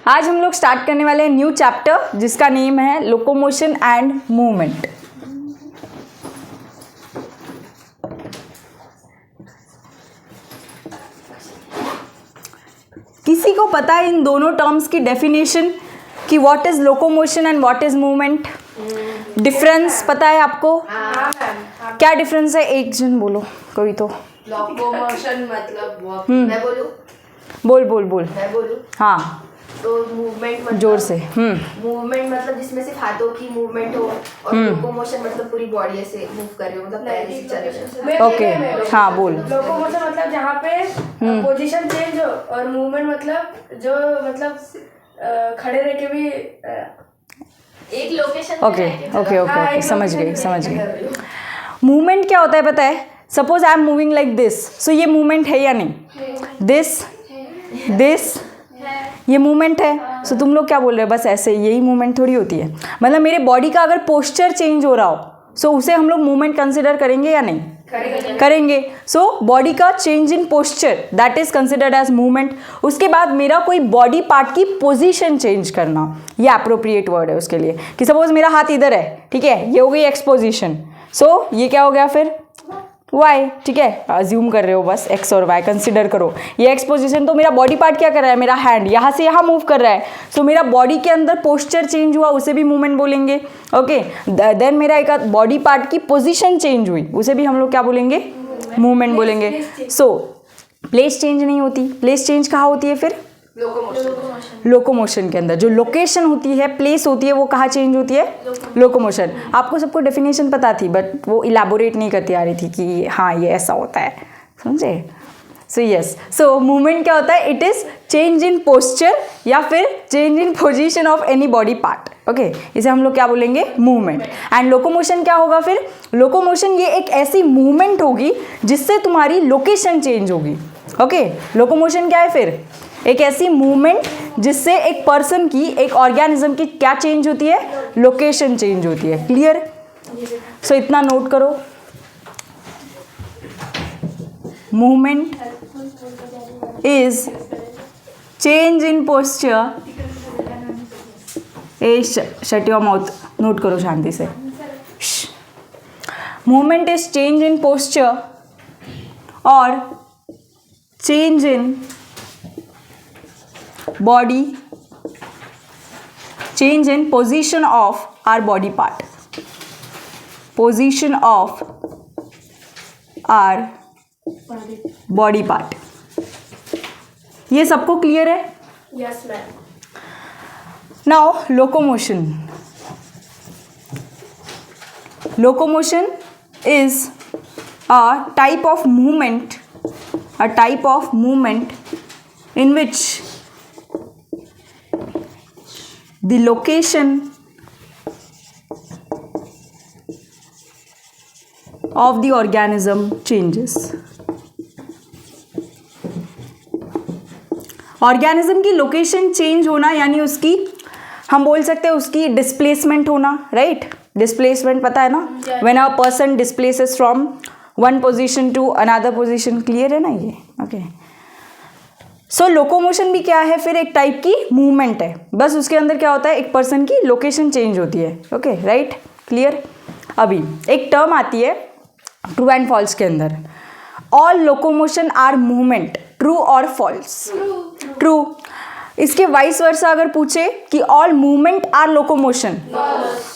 आज हम लोग स्टार्ट करने वाले हैं न्यू चैप्टर जिसका नेम है लोकोमोशन एंड मूवमेंट। किसी को पता है इन दोनों टर्म्स की डेफिनेशन कि what is locomotion and what is movement? Difference पता है आपको? क्या डिफरेंस है? एक जन बोलो कोई तो। लोकोमोशन मतलब वॉक। मैं बोलूं? बोल मैं बोलूं? हाँ तो मूवमेंट मतलब जोर से। मूवमेंट मतलब जिसमें सिर्फ हाथों की मूवमेंट हो, और लोकोमोशन मतलब पूरी बॉडी ऐसे मूव कर रहे हो, मतलब पैर से चल रहे हो। ओके हाँ बोल। लोकोमोशन मतलब जहाँ पे पोजीशन चेंज हो, और मूवमेंट मतलब जो मतलब खड़े रह के भी एक लोकेशन ओके समझ गई। मूवमेंट क्या होता है पता है? Suppose I am moving like this, so ये मूवमेंट है या नहीं? दिस ये मूवमेंट है। सो तुम लोग क्या बोल रहे हो? बस ऐसे यही मूवमेंट थोड़ी होती है। मतलब मेरे बॉडी का अगर पोस्चर चेंज हो रहा हो सो उसे हम लोग मूवमेंट कंसिडर करेंगे या नहीं? करेंगे। सो बॉडी का change in posture that is considered as movement. उसके बाद मेरा कोई बॉडी पार्ट की पोजीशन चेंज करना, ये अप्रोप्रिएट वर्ड है उसके लिए। कि सपोज मेरा हाथ इधर है, ठीक है, ये हो गई एक्सपोजिशन। सो ये क्या हो गया फिर? वाई, ठीक है, अज्यूम कर रहे हो, बस एक्स और वाई कंसिडर करो। ये एक्सपोजिशन, तो मेरा बॉडी पार्ट क्या कर रहा है? मेरा हैंड यहाँ से यहाँ मूव कर रहा है। सो मेरा बॉडी के अंदर पोस्चर चेंज हुआ, उसे भी मूवमेंट बोलेंगे। ओके, देन मेरा एक बॉडी पार्ट की पोजीशन चेंज हुई, उसे भी हम लोग क्या बोलेंगे? मूवमेंट बोलेंगे। सो प्लेस चेंज नहीं होती। प्लेस चेंज कहाँ होती है फिर? लोकोमोशन के अंदर। जो लोकेशन होती है, प्लेस होती है, वो कहाँ चेंज होती है? लोकोमोशन। आपको सबको डेफिनेशन पता थी, बट वो इलाबोरेट नहीं करती आ रही थी कि हाँ ये ऐसा होता है, समझे? सो यस, सो मूवमेंट क्या होता है? It is change in posture या फिर change in position of any body part. Okay, इसे हम लोग क्या बोलेंगे? मूवमेंट। एंड लोकोमोशन क्या होगा फिर? लोकोमोशन ये एक ऐसी मूवमेंट होगी जिससे तुम्हारी लोकेशन चेंज होगी। ओके, लोकोमोशन क्या है फिर? एक ऐसी मूवमेंट जिससे एक पर्सन की, एक ऑर्गेनिज्म की क्या चेंज होती है? लोकेशन चेंज होती है। क्लियर? सो इतना नोट करो। Movement is change in posture. Shut your mouth, note करो शांति से। Movement is change in posture और change in body, change in position of our body part, position of our body part। ये सबको clear है? Yes ma'am. Now locomotion. Locomotion is a type of movement in which the location of the organism changes। Organism की location change होना यानी उसकी, हम बोल सकते हैं उसकी डिस्प्लेसमेंट होना, राइट? डिस्प्लेसमेंट पता है ना? When a person displaces from one position to another position. Clear है ना ये? ओके। सो लोकोमोशन भी क्या है फिर? एक टाइप की मूवमेंट है, बस उसके अंदर क्या होता है? एक पर्सन की लोकेशन चेंज होती है। Okay, right, clear? अभी एक टर्म आती है ट्रू एंड फॉल्स के अंदर। All locomotion are movement, true और फॉल्स? ट्रू। इसके वाइस वर्सा अगर पूछे कि all movement are locomotion,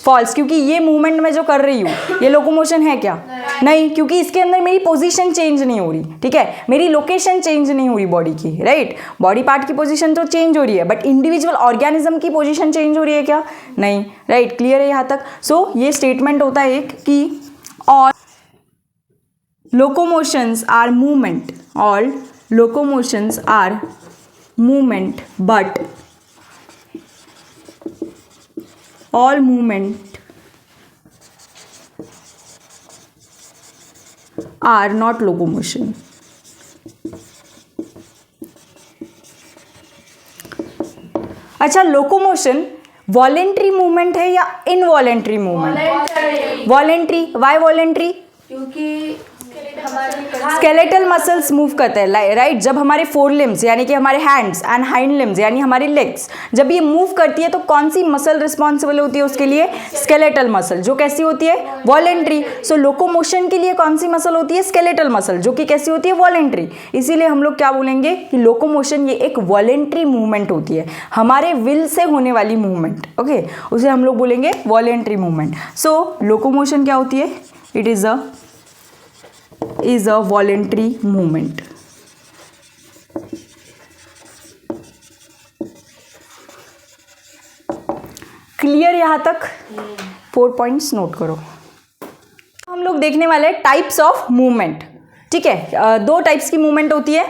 false. क्योंकि ये मूवमेंट मैं जो कर रही हूँ ये लोकोमोशन है क्या? नहीं, क्योंकि इसके अंदर मेरी पोजीशन चेंज नहीं हो रही, ठीक है, मेरी लोकेशन चेंज नहीं हो रही बॉडी की, राइट? बॉडी पार्ट की पोजीशन तो चेंज हो रही है, बट इंडिविजुअल ऑर्गेनिज्म की पोजीशन चेंज हो रही है क्या? नहीं, राइट? क्लियर है यहाँ तक? सो ये स्टेटमेंट होता है एक कि all locomotions are movement, all locomotions are movement, but all movement are not locomotion। अच्छा, लोकोमोशन वॉलेंट्री मूवमेंट है या involuntary movement? Voluntary. Why voluntary? क्योंकि स्केलेटल मसल्स मूव करते हैं, राइट। जब हमारे फोर लिम्स यानी कि हमारे हैंड्स एंड हाइंड लिम्स यानी हमारी लेग्स जब ये मूव करती है तो कौन सी मसल रिस्पॉन्सिबल होती है उसके लिए? स्केलेटल मसल, जो कैसी होती है? वॉलेंट्री। सो लोकोमोशन के लिए कौन सी मसल होती है? स्केलेटल मसल, जो कि कैसी होती है? वॉलेंट्री। इसीलिए हम लोग क्या बोलेंगे कि लोकोमोशन ये एक वॉलेंट्री मूवमेंट होती है, हमारे विल से होने वाली मूवमेंट, ओके, उसे हम लोग बोलेंगे वॉलेंट्री मूवमेंट। सो लोकोमोशन क्या होती है? It is a voluntary movement. Clear यहाँ तक? 4 पॉइंट्स नोट करो। हम लोग देखने वाले हैं टाइप्स ऑफ मूवमेंट, ठीक है। 2 टाइप्स की मूवमेंट होती है,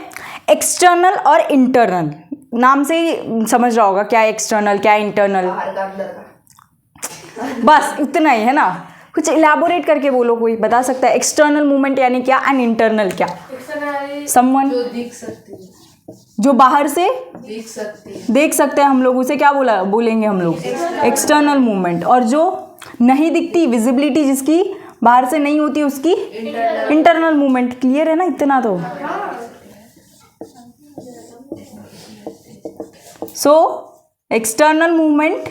एक्सटर्नल और इंटरनल। नाम से ही समझ रहा होगा क्या है एक्सटर्नल क्या है इंटरनल, बाहर का अंदर का। बस इतना ही है ना। कुछ इलेबोरेट करके बोलो, कोई बता सकता है एक्सटर्नल मूवमेंट यानी क्या एंड इंटरनल क्या? समवन जो दिख सकती है, जो बाहर से दिख सकती है, देख सकते हैं हम लोग, उसे क्या बोलेंगे हम लोग? External movement. और जो नहीं दिखती, विजिबिलिटी जिसकी बाहर से नहीं होती, उसकी इंटरनल मूवमेंट। क्लियर है ना इतना तो? So external movement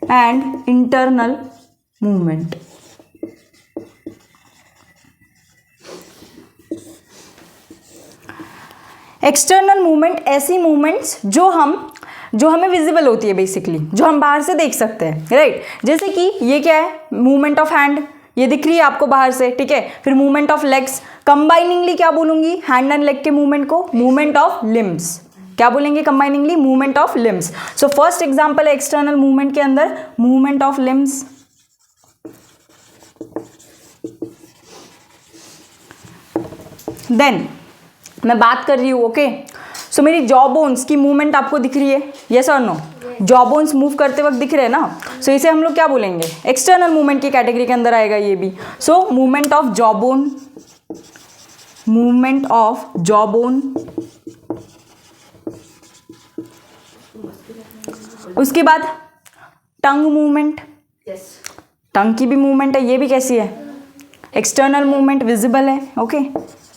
and internal movement. External movement ऐसी मूवमेंट्स जो हमें विजिबल होती है, बेसिकली जो हम बाहर से देख सकते हैं, राइट। जैसे कि ये क्या है? मूवमेंट ऑफ हैंड, ये दिख रही है आपको बाहर से, ठीक है। फिर मूवमेंट ऑफ लेग्स, कंबाइनिंगली क्या बोलूंगी? हैंड एंड लेग के मूवमेंट को मूवमेंट ऑफ लिम्स। क्या बोलेंगे combiningly? Movement of limbs. So first example है एक्सटर्नल मूवमेंट के अंदर मूवमेंट ऑफ लिम्स। देन मैं बात कर रही हूँ, ओके। सो मेरी जॉ बोन्स की मूवमेंट आपको दिख रही है, यस और नो? जॉ बोन्स मूव करते वक्त दिख रहे हैं ना। सो इसे हम लोग क्या बोलेंगे? एक्सटर्नल मूवमेंट की कैटेगरी के अंदर आएगा ये भी। So movement of jaw bone, movement of jaw bone. उसके बाद टंग मूवमेंट, यस, टंग की भी मूवमेंट है, ये भी कैसी है? एक्सटर्नल मूवमेंट, विजिबल है, ओके।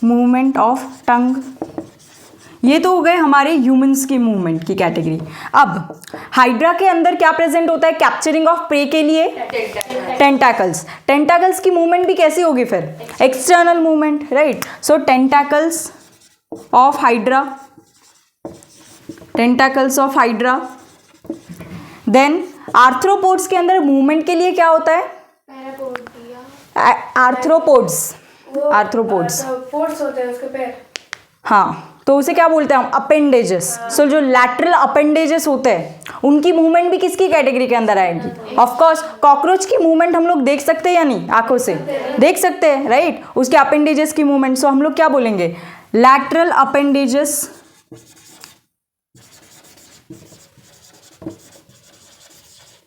Movement of tongue. ये तो हो गए हमारे ह्यूमंस की मूवमेंट की कैटेगरी। अब हाइड्रा के अंदर क्या प्रेजेंट होता है? कैप्चरिंग ऑफ प्रे के लिए टेंटाकल्स। टेंटाकल्स की मूवमेंट भी कैसी होगी फिर? External movement, right. So tentacles of hydra, tentacles of hydra. Then arthropods के अंदर मूवमेंट के लिए क्या होता है? आर्थ्रोपोड्स, आर्थ्रोपोड्स, पोर्ट्स होते हैं उसके पैर। हाँ, तो उसे क्या बोलते हैं हम? अपेंडेजेस। सो जो लैटरल अपेंडेजेस होते हैं उनकी मूवमेंट भी किसकी कैटेगरी के अंदर आएगी? ऑफ कोर्स कॉकरोच की मूवमेंट हम लोग देख सकते हैं या नहीं? आंखों से देख सकते हैं, राइट। उसके अपेंडेजेस की मूवमेंट, सो हम लोग क्या बोलेंगे? Lateral appendages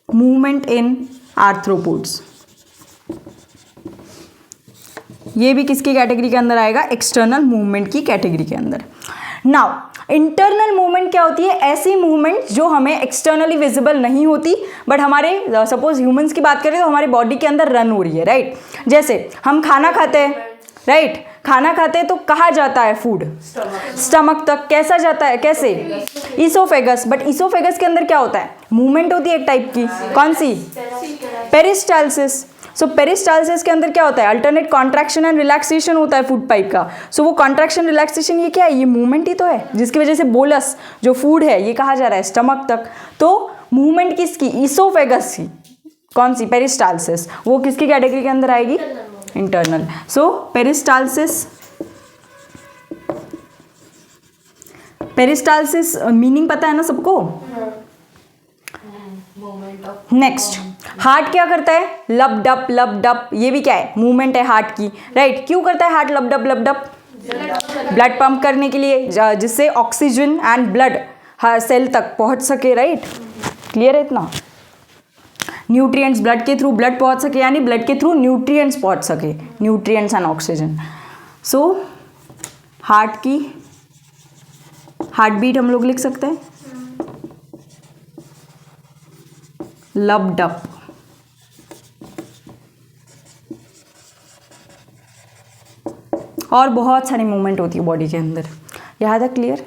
movement in arthropods. ये भी किसकी कैटेगरी के अंदर आएगा? एक्सटर्नल मूवमेंट की कैटेगरी के अंदर। नाउ इंटरनल मूवमेंट क्या होती है? ऐसी मूवमेंट जो हमें एक्सटर्नली विजिबल नहीं होती, बट हमारे सपोज ह्यूमंस की बात करें तो हमारी बॉडी के अंदर रन हो रही है, राइट। जैसे हम खाना खाते हैं, राइट। खाना खाते हैं तो कहाँ जाता है फूड? स्टमक तक। कैसा जाता है? कैसे? ईसोफेगस। बट ईसोफेगस के अंदर क्या होता है? मूवमेंट होती है एक टाइप की, कौन सी? पेरिस्टाल्सिस। सो पेरिस्टाल्सिस के अंदर क्या होता है? अल्टरनेट कॉन्ट्रैक्शन एंड रिलैक्सेशन होता है फूड पाइप का। सो वो कॉन्ट्रैक्शन रिलैक्सेशन ये क्या है? ये मूवमेंट ही तो है, जिसकी वजह से बोलस जो फूड है ये कहाँ जा रहा है? स्टमक तक। तो मूवमेंट किसकी? ईसोफेगस की। कौन सी? पेरिस्टाल्सिस। वो किसकी कैटेगरी के अंदर आएगी? इंटरनल। सो पेरिस्टाल्सिस, पेरिस्टाल्सिस मीनिंग पता है ना सबको? नेक्स्ट, हार्ट क्या करता है? लब डप। ये भी क्या है? मूवमेंट है हार्ट की, राइट। क्यों करता है हार्ट लब डप? ब्लड पंप करने के लिए, जिससे ऑक्सीजन एंड ब्लड हर सेल तक पहुंच सके, राइट। क्लियर है इतना? न्यूट्रिएंट्स ब्लड के थ्रू ब्लड पहुंच सके, यानी ब्लड के थ्रू न्यूट्रिएंट्स पहुंच सके, nutrients and oxygen. So heart की हार्ट बीट हम लोग लिख सकते हैं लब डप। और बहुत सारी मूवमेंट होती है बॉडी के अंदर। यहाँ तक क्लियर?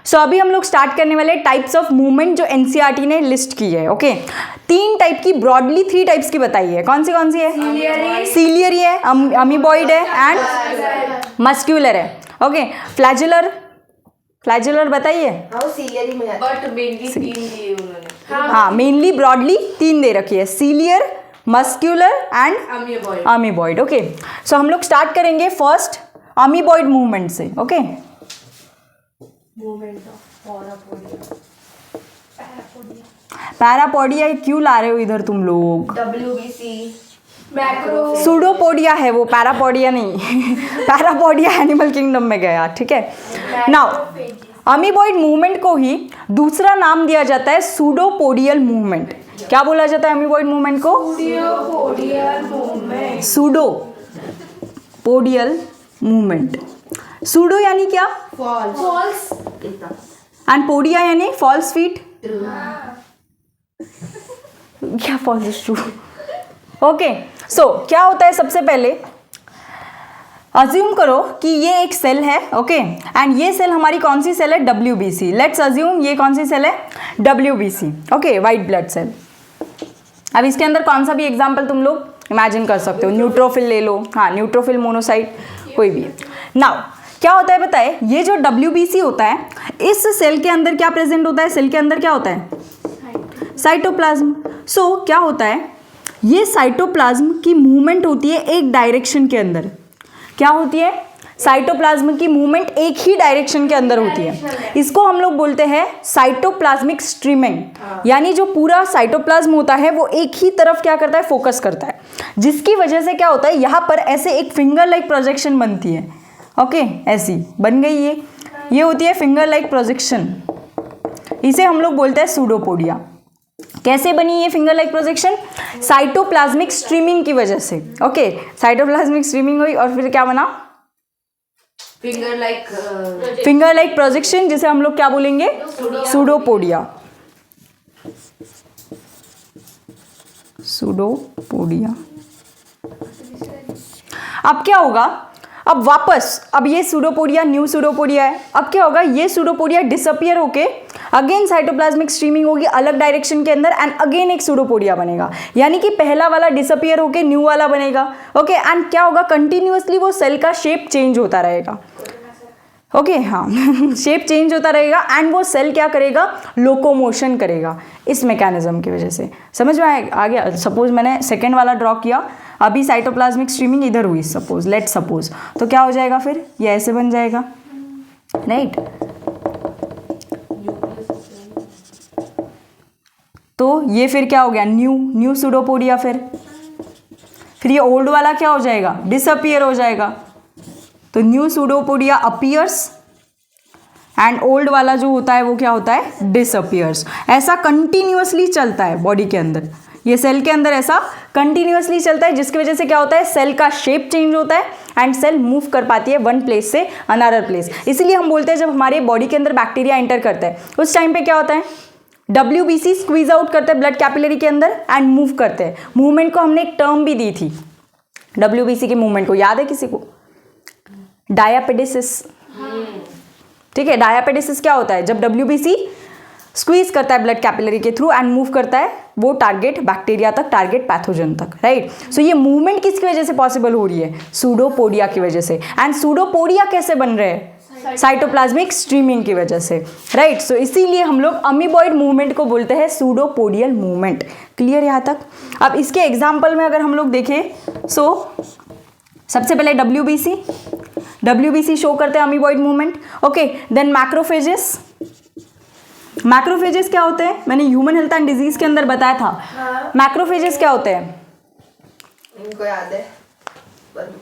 सो अभी हम लोग स्टार्ट करने वाले टाइप्स ऑफ मूवमेंट जो एनसीईआरटी ने लिस्ट की है। ओके, 3 टाइप की, ब्रॉडली 3 टाइप्स की बताई है। कौन सी है? सीलियरी है, अमीबॉइड है एंड मस्क्यूलर है। ओके, फ्लैजुलर बताइए। हाँ, सीलियरी में बट मेनली 3 दिए उन्होंने। हाँ, मेनली ब्रॉडली 3 दे रखी है, ciliary, muscular and amoeboid. Okay, so हम लोग स्टार्ट करेंगे फर्स्ट अमीबॉइड मूवमेंट से। ओके, पैरापोडिया क्यों ला रहे हो इधर तुम लोग? WBC मैक्रो सूडोपोडिया है वो, पैरापोडिया नहीं। पैरापोडिया एनिमल किंगडम में गया, ठीक है। नाउ अमीबॉइड मूवमेंट को ही दूसरा नाम दिया जाता है सूडोपोडियल मूवमेंट। क्या बोला जाता है अमीबॉइड मूवमेंट को? सूडोपोडियल मूवमेंट। सूडो यानी क्या? फॉल्स एंड पोडिया यानी फॉल्स फीट। क्या फॉल्स इज ट्रू? ओके, सो क्या होता है, सबसे पहले अज्यूम करो कि ये एक सेल है। ओके, एंड ये सेल हमारी कौन सी सेल है? WBC। लेट्स अज्यूम ये कौन सी सेल है? WBC। Okay, white blood cell. अब इसके अंदर कौन सा भी एग्जाम्पल तुम लोग इमेजिन कर सकते हो, न्यूट्रोफिल ले लो। हाँ, न्यूट्रोफिल, मोनोसाइट, कोई भी। नाउ क्या होता है बताए, ये जो WBC होता है, इस सेल के अंदर क्या प्रेजेंट होता है? सेल के अंदर क्या होता है? साइटोप्लाज्म। सो क्या होता है, ये साइटोप्लाज्म की मूवमेंट होती है एक डायरेक्शन के अंदर। क्या होती है? साइटोप्लाज्म की मूवमेंट एक ही डायरेक्शन के अंदर होती है। इसको हम लोग बोलते हैं साइटोप्लाज्मिक स्ट्रीमिंग। यानी जो पूरा साइटोप्लाज्म होता है वो एक ही तरफ क्या करता है? फोकस करता है, जिसकी वजह से क्या होता है, यहाँ पर ऐसे एक फिंगर लाइक प्रोजेक्शन बनती है। ओके, ऐसी बन गई ये होती है फिंगर लाइक प्रोजेक्शन। इसे हम लोग बोलते हैं सूडोपोडिया। कैसे बनी ये finger like projection? Cytoplasmic streaming की वजह से। ओके, साइटोप्लाज्मिक स्ट्रीमिंग हुई और फिर क्या बना? फिंगर लाइक प्रोजेक्शन, जिसे हम लोग क्या बोलेंगे? सूडोपोडिया। सूडोपोडिया। अब क्या होगा, अब वापस, अब ये सूडोपोडिया न्यू सूडोपोडिया है। अब क्या होगा, ये सूडोपोडिया डिसअपियर होके अगेन साइटोप्लाज्मिक स्ट्रीमिंग होगी अलग डायरेक्शन के अंदर, एंड अगेन एक सूडोपोडिया बनेगा। यानी कि पहला वाला डिसअपियर होके न्यू वाला बनेगा। ओके, एंड क्या होगा, कंटिन्यूअसली वो सेल का शेप चेंज होता रहेगा। ओके, हाँ, शेप चेंज होता रहेगा एंड वो सेल क्या करेगा? लोकोमोशन करेगा इस मैकेनिज्म की वजह से। समझ में आ गया? सपोज मैंने सेकेंड वाला ड्रॉ किया, अभी साइटोप्लाज्मिक स्ट्रीमिंग इधर हुई, सपोज, लेट सपोज, तो क्या हो जाएगा फिर? ये ऐसे बन जाएगा, राइट? तो ये फिर क्या हो गया? New pseudopodia. फिर ये ओल्ड वाला क्या हो जाएगा? डिसअपियर हो जाएगा। तो new pseudopodia appears and old वाला जो होता है वो क्या होता है? डिसअपियर्स। ऐसा कंटिन्यूअसली चलता है बॉडी के अंदर, ये सेल के अंदर ऐसा कंटिन्यूअसली चलता है, जिसकी वजह से क्या होता है? सेल का शेप चेंज होता है एंड सेल मूव कर पाती है वन प्लेस से अनदर प्लेस। इसीलिए हम बोलते हैं जब हमारे बॉडी के अंदर बैक्टीरिया एंटर करता है उस टाइम पे क्या होता है? WBC स्क्वीज आउट करते हैं ब्लड कैपिलरी के अंदर एंड मूव करते हैं। मूवमेंट को हमने एक टर्म भी दी थी WBC के मूवमेंट को, याद है किसी को? डायापेडिसिस। ठीक है, डायापेडिसिस क्या होता है? जब WBC स्क्वीज करता है ब्लड कैपिलरी के थ्रू एंड मूव करता है वो टारगेट बैक्टीरिया तक, टारगेट पैथोजन तक, राइट? सो ये मूवमेंट किसकी वजह से पॉसिबल हो रही है? सूडोपोडिया की वजह से। एंड सूडोपोडिया कैसे बन रहे हैं? साइटोप्लाज्मिक स्ट्रीमिंग की वजह से, राइट? सो इसीलिए हम लोग अमीबॉइड मूवमेंट को बोलते हैं सूडोपोडियल मूवमेंट। क्लियर यहाँ तक? अब इसके एग्जाम्पल में अगर हम लोग देखें, सो सबसे पहले WBC शो करते हैं amoeboid movement. Okay, then macrophages. Macrophages क्या होते हैं? मैंने ह्यूमन हेल्थ एंड डिजीज के अंदर बताया था। मैक्रोफेजेस क्या होते हैं? इनको याद है पर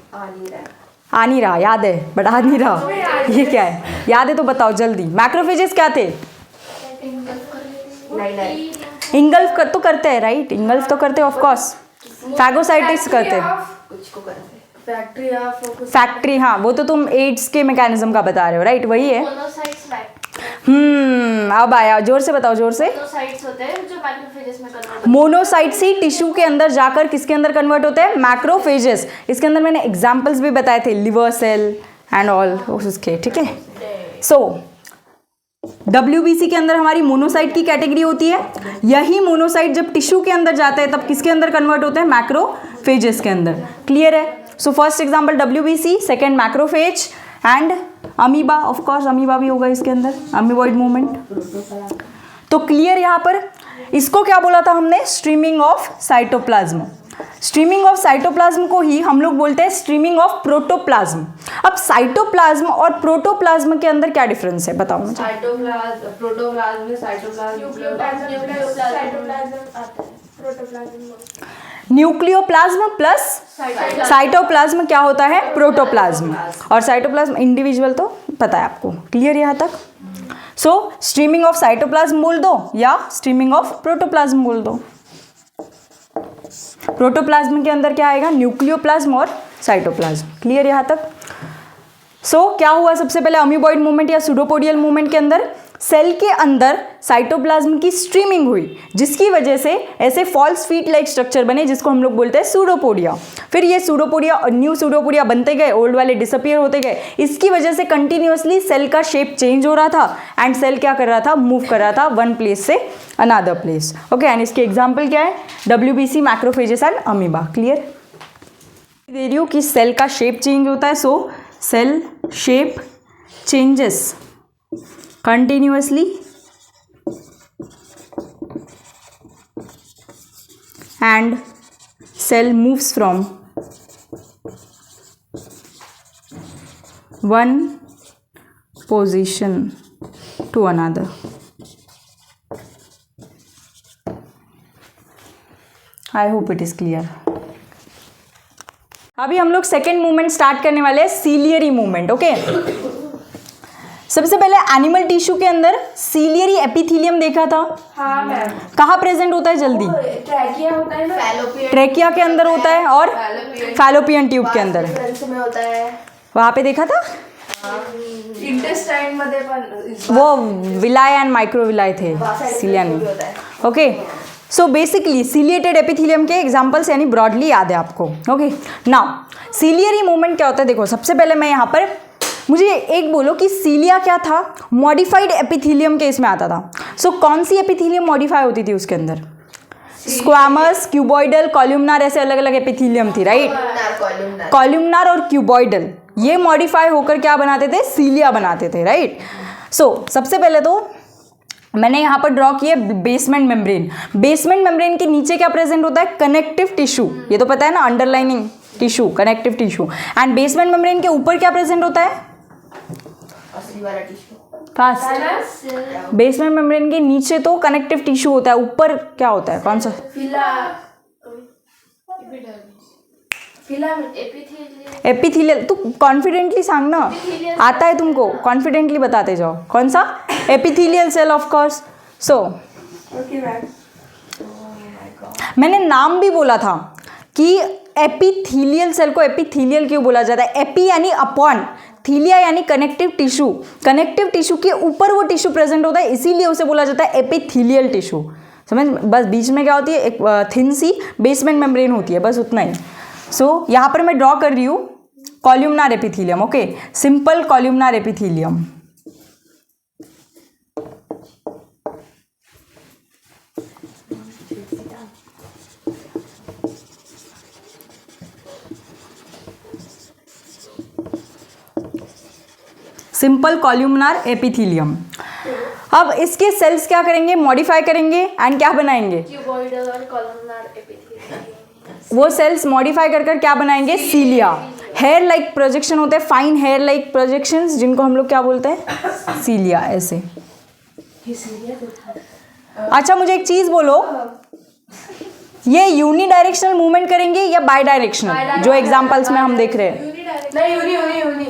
आ नहीं रहा, याद है बट आ नहीं रहा। ये क्या है? याद है तो बताओ जल्दी। मैक्रोफेजेस क्या थे? इंगल्फ तो करते हैं, राइट? इंगल्फ तो करते हैं ऑफ कोर्स। फैगोसाइटिस करते हैं, कुछ को करते हैं। फैक्ट्री, फैक्ट्री, हाँ, वो तो तुम एड्स के मैकेनिज्म का बता रहे हो, राइट? वही है। अब आया, जोर से बताओ, जोर से। तो साइट्स होते हैं जो मैक्रोफेजेस में कन्वर्ट मोनोसाइट्स ही टिश्यू के अंदर जाकर किसके अंदर कन्वर्ट होते हैं? मैक्रोफेजेस। इसके अंदर मैंने एग्जांपल्स भी बताए थे, लिवर सेल एंड ऑल उसके, ठीक है। सो WBC के अंदर हमारी मोनोसाइट की कैटेगरी होती है। यही मोनोसाइट जब टिश्यू के अंदर जाते हैं तब किसके अंदर कन्वर्ट होते हैं? मैक्रोफेजेस के अंदर। क्लियर है? सो first example WBC, second macrophage and amoeba. Of course amoeba भी होगा इसके अंदर, अमीबॉइड मूवमेंट। तो क्लियर यहाँ पर। इसको क्या बोला था हमने? Streaming of cytoplasm. Streaming of cytoplasm को ही हम लोग बोलते हैं स्ट्रीमिंग ऑफ प्रोटोप्लाज्म। अब साइटोप्लाज्म और प्रोटोप्लाज्म के अंदर क्या डिफरेंस है बताओ मुझे? साइटोप्लाज्म, प्रोटोप्लाज्म में साइटोप्लाज्म, न्यूक्लियोप्लाज्म प्लस साइटोप्लाज्म क्या होता है? प्रोटोप्लाज्म। और साइटोप्लाज्म इंडिविजुअल तो पता है आपको। क्लियर यहाँ तक? सो स्ट्रीमिंग ऑफ साइटोप्लाज्म बोल दो या स्ट्रीमिंग ऑफ प्रोटोप्लाज्म बोल दो। प्रोटोप्लाज्म के अंदर क्या आएगा? न्यूक्लियोप्लाज्म और साइटोप्लाज्म। क्लियर यहाँ तक? सो क्या हुआ? सबसे पहले अमीबॉइड मूवमेंट या सूडोपोडियल मूवमेंट के अंदर सेल के अंदर साइटोप्लाज्म की स्ट्रीमिंग हुई, जिसकी वजह से ऐसे फॉल्स फीट लाइक स्ट्रक्चर बने जिसको हम लोग बोलते हैं सूडोपोडिया। फिर ये सूडोपोडिया और न्यू सूडोपोडिया बनते गए, ओल्ड वाले डिसअपियर होते गए। इसकी वजह से कंटिन्यूअसली सेल का शेप चेंज हो रहा था एंड सेल क्या कर रहा था? मूव कर रहा था वन प्लेस से अनदर प्लेस। ओके, एंड इसके एग्जाम्पल क्या है? WBC, macrophages and amoeba. Clear? दे रही हूँ कि सेल का शेप चेंज होता है, so cell shape changes continuously and cell moves from one position to another. I hope it is clear. अभी हम लोग सेकेंड मूवमेंट स्टार्ट करने वाले हैं, सीलियरी मूवमेंट। ओके, सबसे पहले एनिमल टिश्यू के अंदर सीलियरी एपिथेलियम देखा था। हाँ मैम। कहाँ प्रेजेंट होता है जल्दी? ट्रैकिया होता है ना, ट्रैकिया के अंदर होता है और फैलोपियन ट्यूब के अंदर में होता है। वहाँ पे देखा था। इंटेस्टाइन मध्ये पण वो विलाय एंड माइक्रोविलाय थे सीलिया में। Okay, so basically ciliated epithelium के एग्जांपल्स यानी ब्रॉडली याद है आपको। ओके, नाउ सीलियरी मूवमेंट क्या होता है? देखो, सबसे पहले मैं यहाँ पर मुझे एक बोलो कि सीलिया क्या था? मॉडिफाइड एपिथेलियम के इसमें आता था। सो कौन सी एपिथेलियम मॉडिफाई होती थी उसके अंदर? स्क्वामस, क्यूबॉइडल, कॉलम्नार, ऐसे अलग अलग एपिथेलियम थी, राइट? कॉलम्नार और क्यूबॉइडल ये मॉडिफाई होकर क्या बनाते थे? सीलिया बनाते थे, राइट? सो सबसे पहले तो मैंने यहाँ पर ड्रॉ किया बेसमेंट मेम्ब्रेन। बेसमेंट मेम्ब्रेन के नीचे क्या प्रेजेंट होता है? Connective tissue. ये तो पता है ना, underlining tissue, connective tissue. And basement membrane के ऊपर क्या प्रेजेंट होता है? फास्ट। बेसमेंट मेम्ब्रेन के नीचे तो कनेक्टिव टिश्यू होता है, ऊपर क्या होता है? कौन सा? एपिथेलियल। तू कॉन्फिडेंटली सांग ना, आता है तुमको, कॉन्फिडेंटली बताते जाओ। कौन सा? Epithelial cell, of course. So मैंने नाम भी बोला था कि एपिथेलियल सेल को एपिथेलियल क्यों बोला जाता है? एपी यानी अपॉन, थीलिया यानी कनेक्टिव टिश्यू। कनेक्टिव टिश्यू के ऊपर वो टिश्यू प्रेजेंट होता है, इसीलिए उसे बोला जाता है एपिथेलियल टिश्यू। समझ? बस बीच में क्या होती है? एक थिन सी बेसमेंट मेम्ब्रेन होती है, बस उतना ही। सो यहाँ पर मैं ड्रॉ कर रही हूँ columnar epithelium. Okay, simple columnar epithelium. Simple columnar epithelium. अब इसके सेल्स क्या करेंगे? मॉडिफाई करेंगे एंड क्या बनाएंगे? क्यूबॉइडल और कॉलमनार एपिथेलियम। वो सेल्स मॉडिफाई कर क्या बनाएंगे? सीलिया। हेयर लाइक प्रोजेक्शन होते हैं, फाइन हेयर लाइक प्रोजेक्शंस, जिनको हम लोग क्या बोलते हैं? सीलिया। ऐसे। अच्छा, मुझे एक चीज बोलो, ये यूनिडायरेक्शनल मूवमेंट करेंगे या बाय डायरेक्शनल? जो एग्जांपल्स में हम देख रहे हैं, नहीं,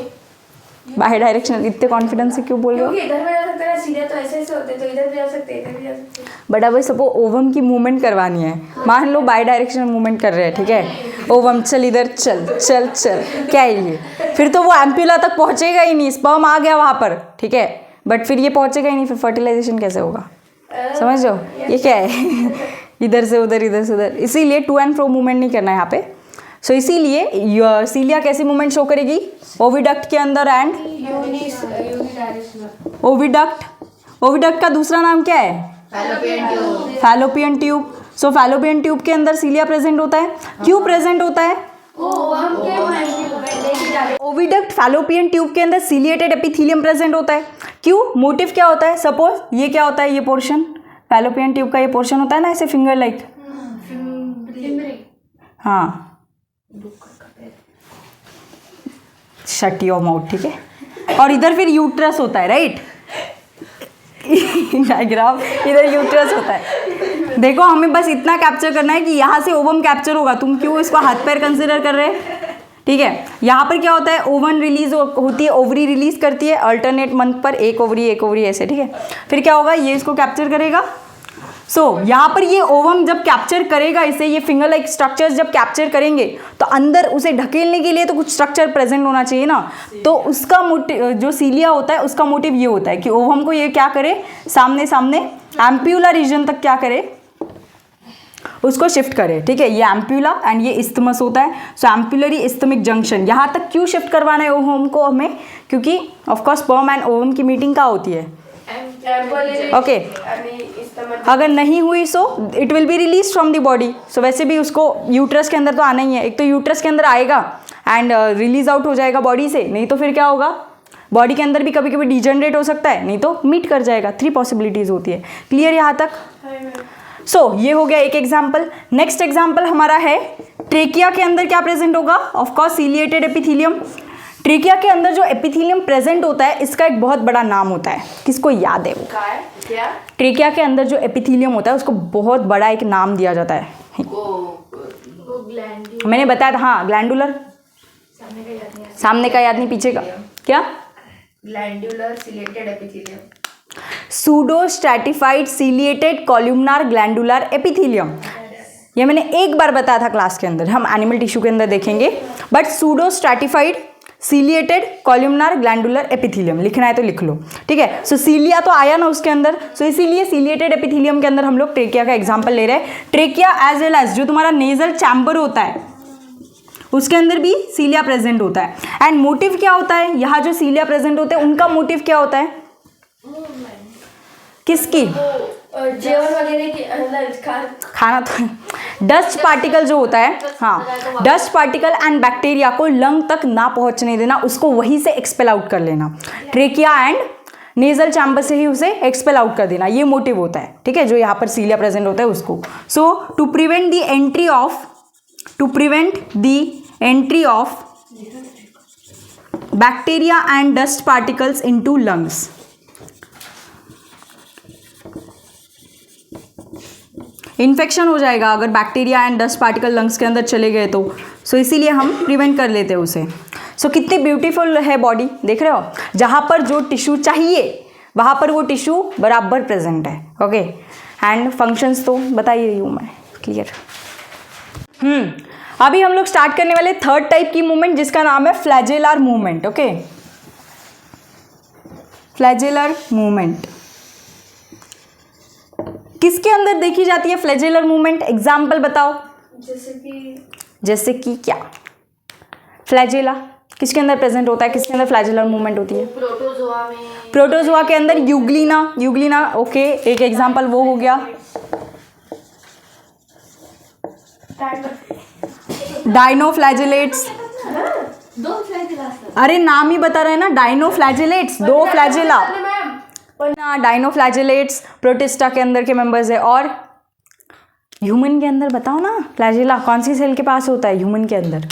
बाय डायरेक्शनल। इतने कॉन्फिडेंस से क्यों बोल रहे हो? क्योंकि इधर में जा सकते हैं, सीधे तो ऐसे होते हैं, तो इधर भी जा सकते हैं, इधर भी जा सकते हैं। बट अब सबको ओवम की मूवमेंट करवानी है। मान लो बाय डायरेक्शनल मूवमेंट कर रहे हैं, ठीक है? ओवम चल इधर, चल क्या है ये? फिर तो वो एम्प्यूला तक पहुंचेगा ही नहीं, स्पर्म आ गया वहां पर, ठीक है? बट फिर ये पहुंचेगा ही नहीं, फिर फर्टिलाइजेशन कैसे होगा? समझ लो ये क्या है इधर से उधर इधर से उधर, इसीलिए टू एंड फ्रो मूवमेंट नहीं करना है यहाँ पे। सो इसीलिए सीलिया कैसी मूवमेंट शो करेगी? ओविडक्ट के अंदर एंड ओविडक्ट का दूसरा नाम क्या है? Fallopian tube. So fallopian tube के अंदर सीलिया प्रेजेंट होता है। क्यों प्रेजेंट होता है? ओविडक्ट फैलोपियन ट्यूब के अंदर सीलिएटेड एपिथेलियम प्रेजेंट होता है। क्यों? मोटिव क्या होता है? सपोज ये क्या होता है, ये पोर्शन फैलोपियन ट्यूब का ये पोर्शन होता है ना, ऐसे फिंगर लाइक, हाँ, शट योर माउथ, ठीक है। और इधर फिर यूट्रस होता है, राइट? डायग्राम, इधर यूट्रस होता है। देखो हमें बस इतना कैप्चर करना है कि यहाँ से ओवम कैप्चर होगा, तुम क्यों इसको हाथ पैर कंसिडर कर रहे हैं, ठीक है। यहाँ पर क्या होता है, ओवन रिलीज होती है, ओवरी रिलीज करती है अल्टरनेट मंथ पर, एक ओवरी ऐसे, ठीक है। फिर क्या होगा, ये इसको कैप्चर करेगा। सो यहाँ पर ये ओवम जब कैप्चर करेगा इसे, ये फिंगर लाइक स्ट्रक्चर्स जब कैप्चर करेंगे तो अंदर उसे ढकेलने के लिए तो कुछ स्ट्रक्चर प्रेजेंट होना चाहिए ना। तो उसका मोटिव, जो सीलिया होता है उसका मोटिव ये होता है कि ओवम को ये क्या करे, सामने सामने एम्प्यूला रीजन तक क्या करे, उसको शिफ्ट करे, ठीक है। ये एम्प्यूला एंड ये इस्थमस होता है। सो एम्प्यूलरी इस्थमिक जंक्शन, यहाँ तक क्यों शिफ्ट करवाना है ओवम को हमें? क्योंकि ऑफकोर्स स्पर्म एंड ओवम की मीटिंग कहाँ होती है? ओके, अगर नहीं हुई so it will be release from the body. So वैसे भी उसको यूट्रस के अंदर तो आना ही है, एक तो यूट्रस के अंदर आएगा एंड रिलीज आउट हो जाएगा बॉडी से, नहीं तो फिर क्या होगा, बॉडी के अंदर भी कभी कभी डिजनरेट हो सकता है, नहीं तो मीट कर जाएगा। 3 पॉसिबिलिटीज होती है। क्लियर यहाँ तक? सो ये हो गया एक एग्जाम्पल। नेक्स्ट एग्जाम्पल हमारा है ट्रेकिया के अंदर क्या प्रेजेंट होगा? Of course ciliated epithelium. ट्रेकिया के अंदर जो एपिथेलियम प्रेजेंट होता है इसका एक बहुत बड़ा नाम होता है, किसको याद है वो? क्या? ट्रेकिया के अंदर जो एपिथेलियम होता है उसको बहुत बड़ा एक नाम दिया जाता है। मैंने बताया था, हाँ, ग्लैंडुलर, सामने का याद नहीं, पीछे का क्या? Glandular ciliated epithelium, pseudo stratified ciliated कॉलुमनार glandular epithelium. ये मैंने एक बार बताया था क्लास के अंदर, हम एनिमल टिश्यू के अंदर देखेंगे। But pseudo stratified ciliated कॉलुमनार glandular epithelium लिखना है तो लिख लो, ठीक है। सो सीलिया तो आया ना उसके अंदर, सो इसीलिए सीलिएटेड एपिथेलियम के अंदर हम लोग ट्रेकिया का एग्जांपल ले रहे हैं। ट्रेकिया एज वेल एज जो तुम्हारा नेजल चैम्बर होता है उसके अंदर भी सीलिया प्रेजेंट होता है। एंड मोटिव क्या होता है, यहाँ जो सीलिया प्रेजेंट होते हैं उनका मोटिव क्या होता है? किसकी? जेवन वगैरह की अंदर खाना तो डस्ट पार्टिकल जो होता है, हाँ, डस्ट पार्टिकल एंड बैक्टीरिया को लंग तक ना पहुंचने देना, उसको वहीं से एक्सपेल आउट कर लेना। ट्रेकिया एंड नेजल चैम्बर से ही उसे एक्सपेल आउट कर देना, ये मोटिव होता है, ठीक है, जो यहाँ पर सीलिया प्रेजेंट होता है उसको। So to prevent the entry of bacteria and dust particles into lungs, infection हो जाएगा अगर bacteria and dust particle lungs के अंदर चले गए तो। सो इसीलिए हम प्रिवेंट कर लेते हैं उसे। सो कितनी ब्यूटीफुल है बॉडी, देख रहे हो? जहाँ पर जो टिश्यू चाहिए वहाँ पर वो टिश्यू बराबर प्रेजेंट है। ओके, एंड फंक्शंस तो बता ही रही हूँ मैं, क्लियर। अभी हम लोग स्टार्ट करने वाले थर्ड टाइप की मूवमेंट जिसका नाम है फ्लैजेलर मूवमेंट। ओके, फ्लैजेलर मूवमेंट किसके अंदर देखी जाती है? फ्लैजेलर मूवमेंट, एग्जाम्पल बताओ। जैसे कि क्या? फ्लैजेला किसके अंदर प्रेजेंट होता है, किसके अंदर फ्लैजेलर मूवमेंट होती है? प्रोटोजोआ में। प्रोटोजोआ के अंदर यूग्लिना। ओके, एक एग्जाम्पल वो हो गया। डाइनोफ्लैजेलेट्स, अरे नाम ही बता रहे हैं ना, डाइनोफ्लैजेलेट्स, 2 फ्लैजेला ना, डाइनोफ्लैजेलेट्स प्रोटिस्टा के अंदर के मेंबर्स है। और ह्यूमन के अंदर बताओ ना, फ्लैजेला कौन सी सेल के पास होता है ह्यूमन के अंदर?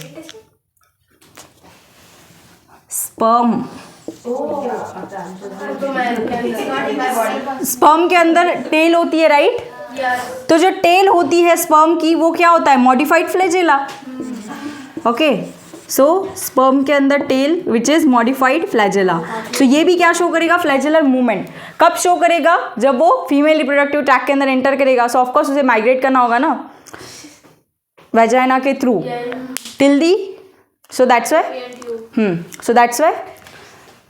स्पर्म। स्पर्म के अंदर टेल होती है, राइट? तो जो टेल होती है स्पर्म की वो क्या होता है? Modified flagella. Okay, so sperm के अंदर tail which is modified flagella. So ये भी क्या शो करेगा? फ्लैजेलर मूवमेंट। कब शो करेगा? जब वो फीमेल रिप्रोडक्टिव ट्रैक्ट के अंदर एंटर करेगा। सो ऑफकोर्स उसे माइग्रेट करना होगा ना वेजाइना के through till the, so that's why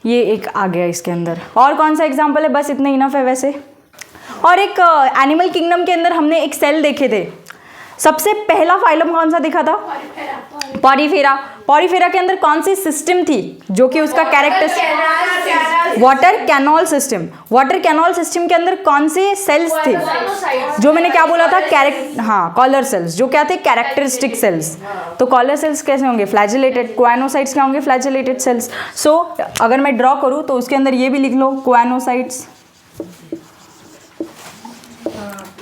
ये एक आ गया इसके अंदर। और कौन सा एग्जाम्पल है? बस इतना इनफ है वैसे। और एक एनिमल किंगडम के अंदर हमने एक सेल देखे थे। सबसे पहला फाइलम कौन सा दिखा था? पॉरीफेरा। पॉरीफेरा के अंदर कौन सी सिस्टम थी जो कि उसका character? Water canal system. Water canal system के अंदर कौन से सेल्स थे जो मैंने क्या बोला था? हाँ, कॉलर सेल्स, जो क्या थे? Characteristic cells. तो कॉलर सेल्स कैसे होंगे? फ्लैजिलेटेड। कोएनोसाइट्स क्या होंगे? Flagellated sales. सो अगर मैं ड्रॉ करूँ तो उसके अंदर ये भी लिख लो, कोएनोसाइट्स।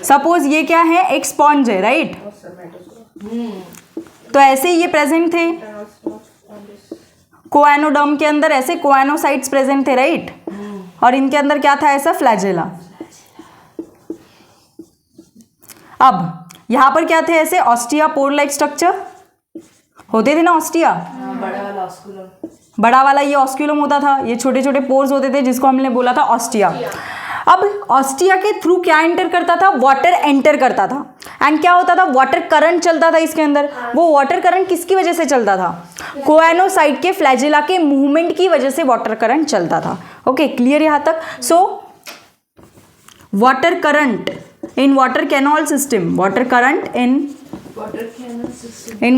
सपोज ये क्या है? एक स्पॉन्ज है, राइट? तो ऐसे ये प्रेजेंट थे कोएनोडर्म के अंदर, ऐसे कोएनोसाइट्स प्रेजेंट थे, राइट? और इनके अंदर क्या था? ऐसा फ्लैजेला। अब यहां पर क्या थे? ऐसे ऑस्टिया पोर लाइक स्ट्रक्चर होते थे ना, ऑस्टिया। बड़ा वाला ये ऑस्क्यूलम होता था, ये छोटे छोटे पोर्स होते थे जिसको हमने बोला था ऑस्टिया। अब ऑस्टिया के थ्रू क्या एंटर करता था? वाटर एंटर करता था। एंड क्या होता था? वाटर करंट चलता था इसके अंदर। वो वाटर करंट किसकी वजह से चलता था? कोएनोसाइट के फ्लैजिला के मूवमेंट की वजह से वाटर करंट चलता था। ओके, क्लियर यहां तक? So water current in water canal system, water current in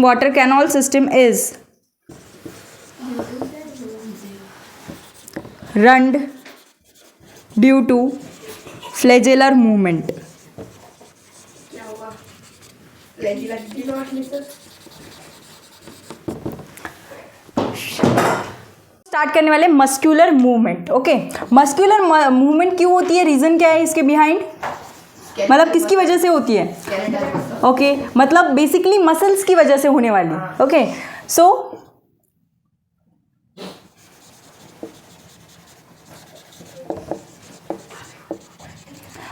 water canal system is run due to flagellar movement। Start करने वाले muscular movement. Okay, muscular movement क्यों होती है? रीजन क्या है इसके बिहाइंड? मतलब किसकी वजह से होती है? ओके, मतलब बेसिकली मसल्स की वजह से होने वाली। ओके, सो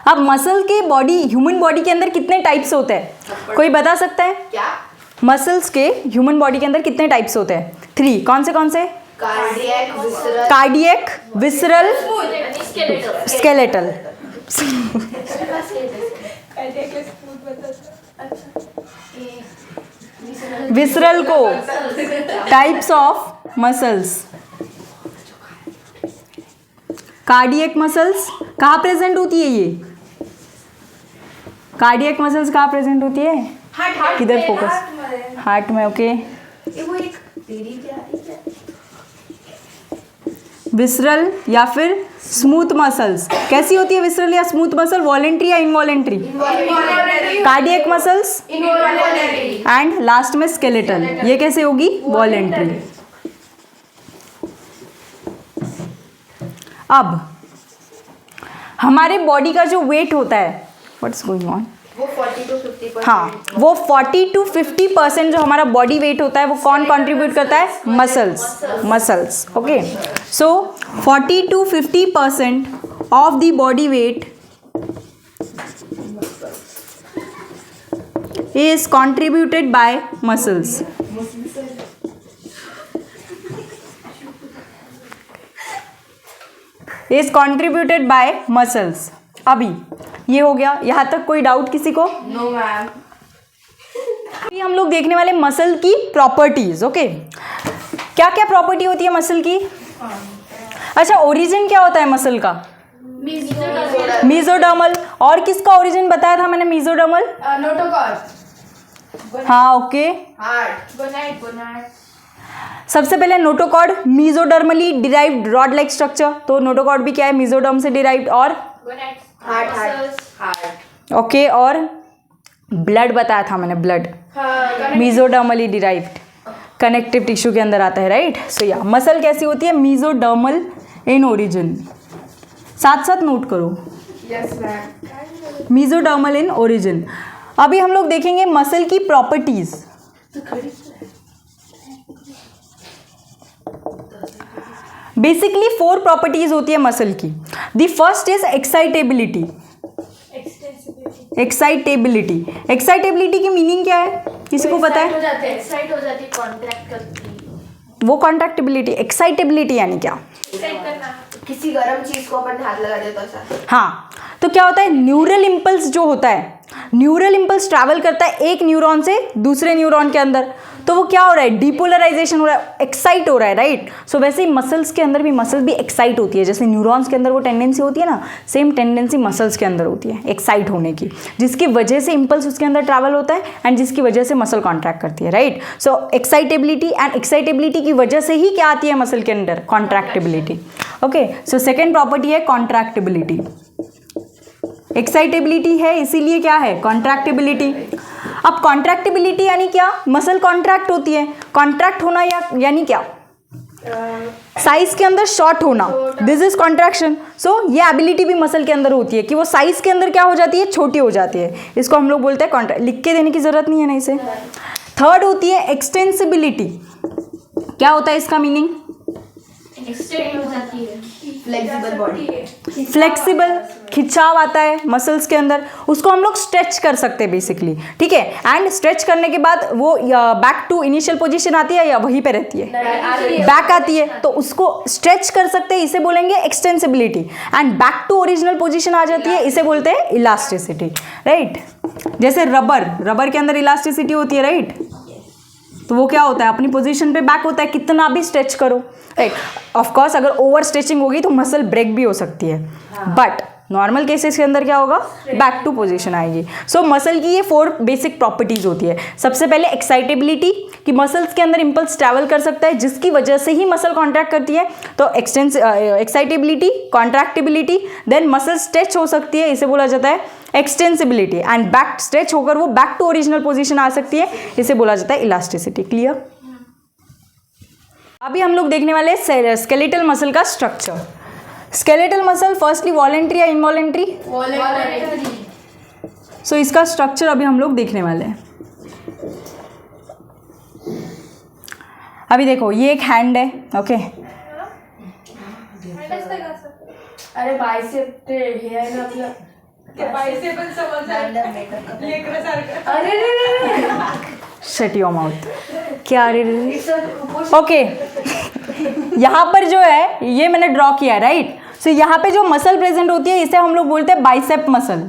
अब मसल के बॉडी, ह्यूमन बॉडी के अंदर कितने टाइप्स होते हैं? कोई बता सकता है? क्या? मसल्स के ह्यूमन बॉडी के अंदर कितने टाइप्स होते हैं? 3। कौन से कौन से? Cardiac, visceral, skeletal. विसरल को types of muscles. Cardiac muscles कहाँ प्रेजेंट होती है? ये कार्डियक मसल्स कहाँ प्रेजेंट होती है? किधर फोकस? हार्ट में। ओके, विसरल या फिर स्मूथ मसल्स कैसी होती है? विसरल या स्मूथ मसल वॉलेंट्री या involuntary? Cardiac muscles and last में स्केलेटल, ये कैसे होगी? वॉलेंट्री। अब हमारे बॉडी का जो वेट होता है, व्हाट्स गोइंग ऑन, वो 40 to 50%। हाँ, वो 40 to 50% जो हमारा बॉडी वेट होता है वो कौन कंट्रीब्यूट करता है? Muscles. Okay, so 40 to 50% of the body weight is contributed by muscles। is contributed by muscles। अभी ये हो गया, यहाँ तक कोई डाउट किसी को? No ma'am. अभी हम लोग देखने वाले मसल की प्रॉपर्टीज। ओके, क्या क्या प्रॉपर्टी होती है मसल की? अच्छा, ओरिजिन क्या होता है मसल का? मीजोडर्मल। और किसका ओरिजिन बताया था मैंने? Mesodermal, notochord. हाँ, ओके। सबसे पहले notochord, mesodermally derived rod like structure. तो नोटोकॉर्ड भी क्या है? मीजोडर्म से डिराइव्ड। और हार्ट। ओके, और ब्लड बताया था मैंने, blood mesodermally derived connective tissue के अंदर आता है, राइट? सो या मसल कैसी होती है? Mesodermal in origin. साथ साथ नोट करो, yes ma'am. Mesodermal in origin. अभी हम लोग देखेंगे मसल की प्रॉपर्टीज। बेसिकली 4 प्रॉपर्टीज होती है मसल की। The first is excitability. Excitability की मीनिंग क्या है? किसी को पता है? एक्साइट हो जाती, कॉन्ट्रैक्ट करती। वो कॉन्ट्रैक्टिबिलिटी। एक्साइटेबिलिटी यानी क्या? एक्साइट करना। किसी गर्म चीज को अपन हाथ लगा देते हैं। हाँ, तो क्या होता है? न्यूरल इम्पल्स जो होता है, न्यूरल इम्पल्स ट्रैवल करता है एक न्यूरॉन से दूसरे न्यूरॉन के अंदर। तो वो क्या हो रहा है, डिपोलराइजेशन हो रहा है, एक्साइट हो रहा है, राइट। सो वैसे ही मसल्स के अंदर भी, मसल भी एक्साइट होती है, जैसे न्यूरॉन्स के अंदर वो टेंडेंसी होती है ना, सेम टेंडेंसी मसल्स के अंदर होती है एक्साइट होने की, जिसकी वजह से इंपल्स उसके अंदर ट्रैवल होता है एंड जिसकी वजह से मसल कॉन्ट्रैक्ट करती है, right. So excitability and excitability की वजह से ही क्या आती है मसल के अंदर, contractibility. Okay, so second property है कॉन्ट्रैक्टिबिलिटी। एक्साइटेबिलिटी है इसीलिए क्या है, कॉन्ट्रैक्टिबिलिटी। अब कॉन्ट्रैक्टिबिलिटी यानी क्या, मसल कॉन्ट्रैक्ट होती है, कॉन्ट्रैक्ट होना या यानी क्या, साइज के अंदर शॉर्ट होना, दिस इज कॉन्ट्रैक्शन। सो ये एबिलिटी भी मसल के अंदर होती है कि वो साइज के अंदर क्या हो जाती है, छोटी हो जाती है, इसको हम लोग बोलते हैं कॉन्ट्रैक्ट। लिख के देने की जरूरत नहीं है ना इसे। थर्ड होती है एक्सटेंसिबिलिटी। क्या होता है इसका मीनिंग, एक्सटेंड हो जाती है, फ्लेक्सिबल बॉडी, फ्लेक्सिबल, खिंचाव आता है मसल्स के अंदर, उसको हम लोग स्ट्रेच कर सकते हैं बेसिकली, ठीक है। एंड स्ट्रेच करने के बाद वो बैक टू इनिशियल पोजीशन आती है या वहीं पे रहती है, बैक आती है, तो उसको स्ट्रेच कर सकते हैं, इसे बोलेंगे extensibility. And back to original position आ जाती है, इसे बोलते हैं इलास्टिसिटी, राइट। जैसे रबर के अंदर इलास्टिसिटी होती है, राइट, तो वो क्या होता है, अपनी पोजीशन पे बैक होता है, कितना भी स्ट्रेच करो, राइट। ऑफ कोर्स अगर ओवर स्ट्रेचिंग होगी तो मसल ब्रेक भी हो सकती है, बट नॉर्मल केसेस के अंदर क्या होगा, बैक टू पोजीशन आएगी। सो मसल की ये 4 बेसिक प्रॉपर्टीज होती है। सबसे पहले एक्साइटेबिलिटी, कि मसल्स के अंदर इंपल्स ट्रैवल कर सकता है जिसकी वजह से ही मसल कॉन्ट्रैक्ट करती है, तो excitability, contractibility, then muscle stretch हो सकती है, इसे बोला जाता है एक्सटेंसिबिलिटी, एंड बैक स्ट्रेच होकर वो बैक टू ओरिजिनल पोजीशन आ सकती है, इसे बोला जाता है इलास्टिसिटी। क्लियर। अभी हम लोग देखने वाले हैं स्केलेटल मसल का structure. Skeletal muscle firstly voluntary या इनवॉलेंट्री, सो इसका स्ट्रक्चर अभी हम लोग देखने वाले हैं। अभी देखो ये एक हैंड है, ओके, अरे बाइसेप हे आहे ना आपलं, बाइसेप पण समज अरे शट योर माउथ, क्या रे, ओके। यहाँ पर जो है ये मैंने ड्रॉ किया, राइट। सो यहाँ पे जो मसल प्रेजेंट होती है इसे हम लोग बोलते हैं बाइसेप मसल।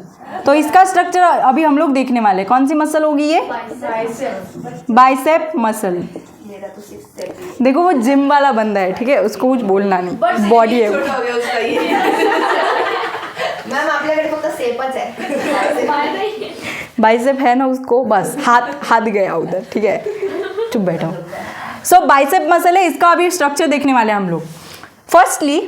तो इसका स्ट्रक्चर अभी हम लोग देखने वाले हैं। कौन सी मसल होगी ये, बाइसेप मसल। देखो वो जिम वाला बंदा है, ठीक है, उसको कुछ बोलना नहीं, बॉडी है वो। मॅम आपल्याकडे फक्त सेपच आहे, बाइसेप है ना, उसको बस हाथ गया उधर, ठीक है, चुप बैठो। सो बाइसेप मसल है, इसका अभी स्ट्रक्चर देखने वाले हैं हम लोग। फर्स्टली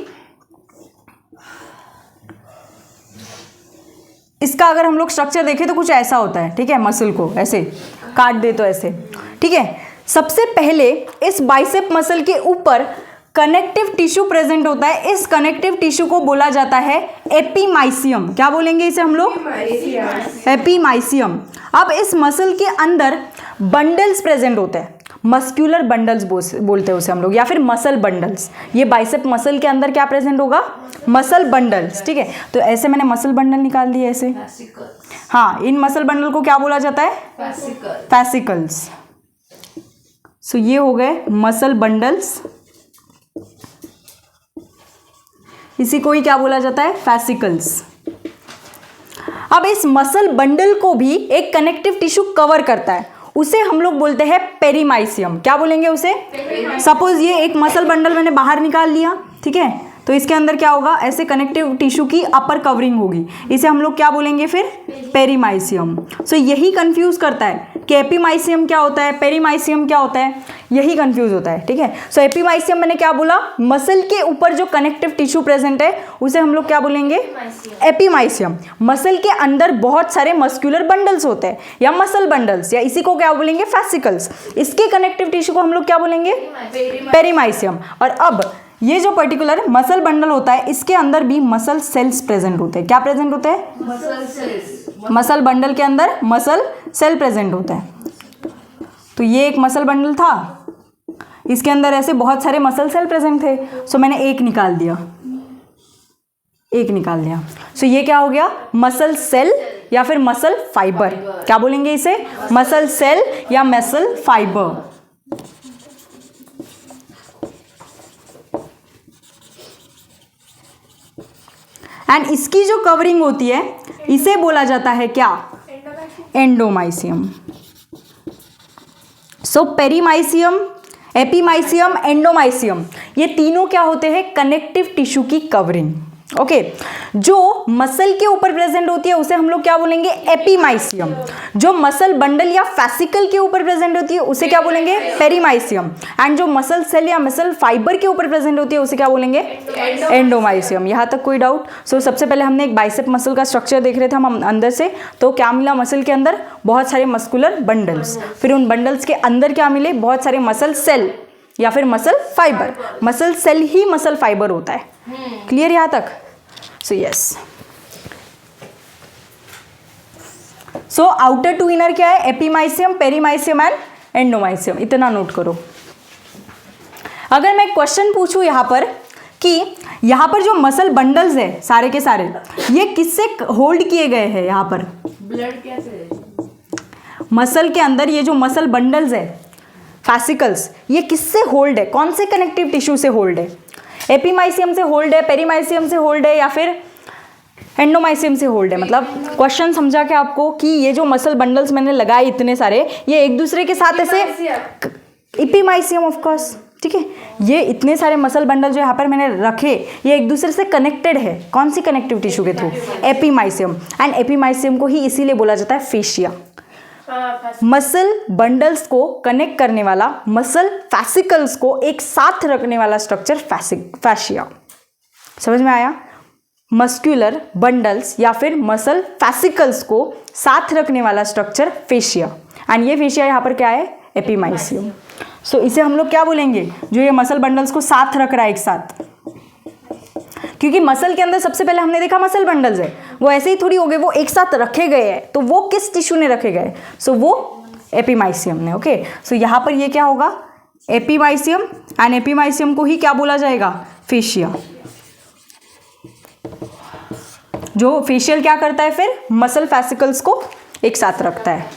इसका अगर हम लोग स्ट्रक्चर देखें तो कुछ ऐसा होता है, ठीक है, मसल को ऐसे काट दे तो ऐसे, ठीक है। सबसे पहले इस बाइसेप मसल के ऊपर कनेक्टिव टिश्यू प्रेजेंट होता है, इस कनेक्टिव टिश्यू को बोला जाता है एपीमाइसियम। क्या बोलेंगे इसे हम लोग, एपीमाइसियम। अब इस मसल के अंदर बंडल्स प्रेजेंट होते हैं, मस्क्यूलर बंडल्स बोलते हैं उसे हम लोग, या फिर मसल बंडल्स। ये बाइसेप मसल के अंदर क्या प्रेजेंट होगा, मसल बंडल्स, ठीक है। तो ऐसे मैंने मसल बंडल निकाल दिए ऐसे, हाँ, इन मसल बंडल को क्या बोला जाता है, फैसिकल्स। सो ये हो गए मसल बंडल्स, इसी को ही क्या बोला जाता है, फैसिकल्स। अब इस मसल बंडल को भी एक कनेक्टिव टिश्यू कवर करता है, उसे हम लोग बोलते हैं पेरीमाइसियम। क्या बोलेंगे उसे, सपोज ये एक मसल बंडल मैंने बाहर निकाल लिया, ठीक है, तो इसके अंदर क्या होगा, ऐसे कनेक्टिव टिश्यू की अपर कवरिंग होगी, इसे हम लोग क्या बोलेंगे फिर, पेरीमाइसियम। सो यही कंफ्यूज करता है कि एपीमाइसियम क्या होता है, पेरीमाइसियम क्या होता है, यही कंफ्यूज होता है, ठीक है। सो एपीमाइसियम मैंने क्या बोला, मसल के ऊपर जो कनेक्टिव टिश्यू प्रेजेंट है उसे हम लोग क्या बोलेंगे, एपीमाइसियम। मसल के अंदर बहुत सारे मस्क्यूलर बंडल्स होते हैं या मसल बंडल्स, या इसी को क्या बोलेंगे, फैसिकल्स। इसके कनेक्टिव टिश्यू को हम लोग क्या बोलेंगे, पेरीमाइसियम। और अब ये जो पर्टिकुलर मसल बंडल होता है इसके अंदर भी मसल सेल्स प्रेजेंट होते हैं। क्या प्रेजेंट होते हैं, मसल बंडल के अंदर मसल सेल प्रेजेंट होता है। तो ये एक मसल बंडल था, इसके अंदर ऐसे बहुत सारे मसल सेल प्रेजेंट थे, सो मैंने एक निकाल दिया। सो ये क्या हो गया, मसल सेल या फिर मसल फाइबर। क्या बोलेंगे इसे, मसल सेल या मसल फाइबर। एंड इसकी जो कवरिंग होती है इसे बोला जाता है क्या, एंडोमाइसियम। सो पेरीमाइसियम, एपीमाइसियम, एंडोमाइसियम, ये तीनों क्या होते हैं? कनेक्टिव टिश्यू की कवरिंग। ओके, जो मसल के ऊपर प्रेजेंट होती है उसे हम लोग क्या बोलेंगे? एपीमाइसियम। जो मसल बंडल या फैसिकल के ऊपर प्रेजेंट होती है उसे क्या बोलेंगे? पेरीमाइसियम। एंड जो मसल सेल या मसल फाइबर के ऊपर प्रेजेंट होती है उसे क्या बोलेंगे? एंडोमाइसियम। यहाँ तक कोई डाउट? सो सबसे पहले हमने एक बाइसेप मसल का स्ट्रक्चर देख रहे थे हम अंदर से, तो क्या मिला? मसल के अंदर बहुत सारे मस्कुलर बंडल्स, फिर उन बंडल्स के अंदर क्या मिले? बहुत सारे मसल सेल या फिर मसल फाइबर। मसल सेल ही मसल फाइबर होता है। क्लियर यहाँ तक? So yes, so outer to inner क्या है? Epimysium, perimysium and endomysium. इतना नोट करो। अगर मैं क्वेश्चन पूछूं यहाँ पर कि यहाँ पर जो मसल बंडल्स है सारे के सारे, ये किससे होल्ड किए गए हैं? यहाँ पर ब्लड कैसे? मसल के अंदर ये जो मसल बंडल्स है, फैसिकल्स, ये किससे होल्ड है? कौन से कनेक्टिव टिश्यू से होल्ड है? एपीमाइसियम से होल्ड है, पेरीमाइसियम से होल्ड है, या फिर एंडोमाइसियम से होल्ड है? मतलब क्वेश्चन समझा क्या आपको कि ये जो मसल बंडल्स मैंने लगाए इतने सारे, ये एक दूसरे के साथ ऐसे, एपीमाइसियम ऑफ कोर्स, ठीक है। ये इतने सारे मसल बंडल जो यहाँ पर मैंने रखे, ये एक दूसरे से कनेक्टेड है। कौन सी कनेक्टिव टिश्यू के थ्रू? एपीमाइसियम। एंड एपीमाइसियम को ही इसीलिए बोला जाता है फेशिया। मसल बंडल्स को कनेक्ट करने वाला, मसल फैसिकल्स को एक साथ रखने वाला स्ट्रक्चर फैशिया। समझ में आया? मस्कुलर बंडल्स या फिर मसल फैसिकल्स को साथ रखने वाला स्ट्रक्चर फेशिया। एंड ये फेशिया यहाँ पर क्या है? एपीमाइसियम। सो इसे हम लोग क्या बोलेंगे? जो ये मसल बंडल्स को साथ रख रहा है एक साथ, क्योंकि मसल के अंदर सबसे पहले हमने देखा मसल बंडल्स है, वो ऐसे ही थोड़ी हो गए, वो एक साथ रखे गए हैं। तो वो किस टिश्यू ने रखे गए? सो वो एपीमाइसियम ने। ओके, सो यहाँ पर ये क्या होगा? एपीमाइसियम। एंड एपीमाइसियम को ही क्या बोला जाएगा? फेशिया। जो फेशियल क्या करता है फिर? मसल फैसिकल्स को एक साथ रखता है।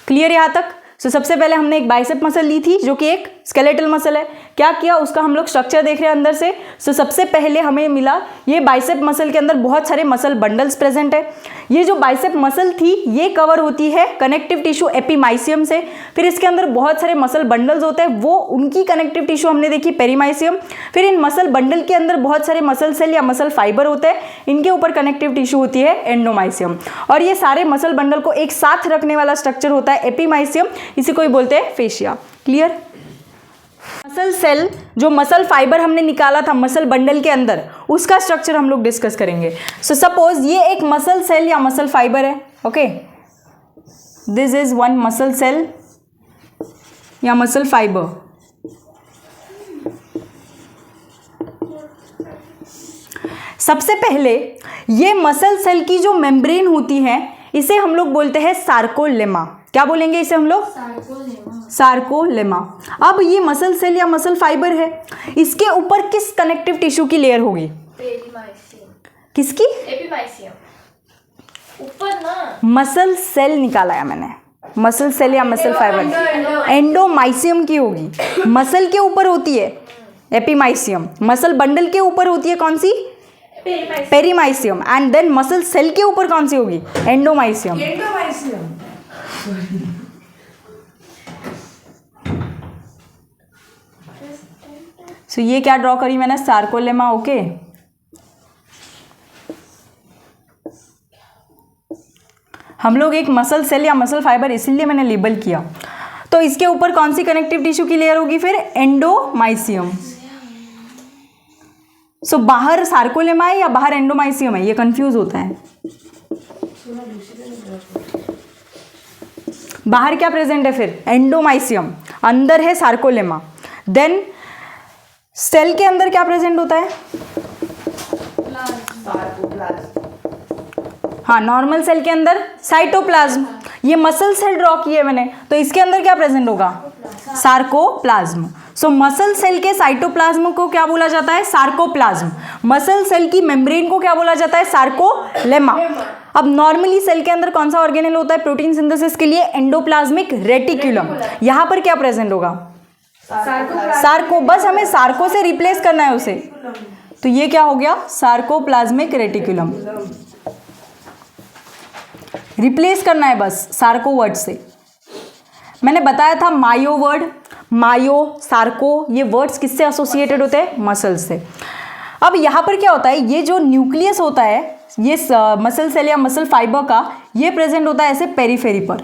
क्लियर यहाँ तक? सो सबसे पहले हमने एक बाइसेप मसल ली थी जो कि एक स्केलेटल मसल है। क्या किया? उसका हम लोग स्ट्रक्चर देख रहे हैं अंदर से। सो सबसे पहले हमें मिला ये बाइसेप मसल के अंदर बहुत सारे मसल बंडल्स प्रेजेंट है। ये जो बाइसेप मसल थी ये कवर होती है कनेक्टिव टिश्यू एपीमाइसियम से। फिर इसके अंदर बहुत सारे मसल बंडल्स होते हैं, वो उनकी कनेक्टिव टिश्यू हमने देखी पेरीमाइसियम। फिर इन मसल बंडल के अंदर बहुत सारे मसल सेल या मसल फाइबर होते हैं, इनके ऊपर कनेक्टिव टिश्यू होती है एंडोमाइसियम। और ये सारे मसल बंडल को एक साथ रखने वाला स्ट्रक्चर होता है एपीमाइसियम, इसी को ही बोलते हैं फेशिया। क्लियर? मसल सेल, जो मसल फाइबर हमने निकाला था मसल बंडल के अंदर, उसका स्ट्रक्चर हम लोग डिस्कस करेंगे। सो सपोज ये एक मसल सेल या मसल फाइबर है। Okay, this is one muscle cell या मसल फाइबर। सबसे पहले ये मसल सेल की जो मेम्ब्रेन होती है इसे हम लोग बोलते हैं सार्कोलेमा। क्या बोलेंगे इसे हम लोग? सार्कोलेमा। अब ये मसल सेल या मसल फाइबर है, इसके ऊपर किस कनेक्टिव टिश्यू की लेयर होगी? किसकी? एपीमाइसियम। ऊपर ना मसल सेल निकाला है मैंने, मसल सेल या मसल फाइबर एंडोमाइसियम की होगी। मसल के ऊपर होती है एपीमाइसियम, मसल बंडल के ऊपर होती है कौन सी? Perimysium. And then muscle cell के ऊपर कौन सी होगी? एंडोमाइसियम। सो ये क्या ड्रॉ करी मैंने? सार्कोलेमा। ओके, हम लोग एक मसल सेल या मसल फाइबर इसीलिए मैंने लेबल किया। तो इसके ऊपर कौन सी कनेक्टिव टिश्यू की लेयर होगी फिर? एंडोमाइसियम। सो बाहर सार्कोलेमा है या बाहर एंडोमाइसियम है, ये कंफ्यूज होता है। बाहर क्या प्रेजेंट है फिर? एंडोमाइसियम। अंदर है सार्कोलेमा। देन सेल के अंदर क्या प्रेजेंट होता है? हाँ, नॉर्मल सेल के अंदर साइटोप्लाज्म। ये मसल सेल ड्रॉ किए मैंने, तो इसके अंदर क्या प्रेजेंट होगा? सार्कोप्लाज्म। सो मसल सेल के साइटोप्लाज्म को क्या बोला जाता है? सार्कोप्लाज्म। मसल सेल की मेम्ब्रेन को क्या बोला जाता है? सार्कोलेमा। अब नॉर्मली सेल के अंदर कौन सा ऑर्गेनेल होता है प्रोटीन सिंथेसिस के लिए? Endoplasmic reticulum. यहाँ पर क्या प्रेजेंट होगा? सार्को। बस हमें सार्को से रिप्लेस करना है उसे, तो ये क्या हो गया? Sarcoplasmic reticulum. रिप्लेस करना है बस सार्को वर्ड से। मैंने बताया था मायो वर्ड, मायो, सार्को, ये वर्ड्स किससे एसोसिएटेड होते हैं? मसल से। अब यहाँ पर क्या होता है, ये जो न्यूक्लियस होता है ये मसल सेल या मसल फाइबर का, ये प्रेजेंट होता है ऐसे पेरीफेरी पर।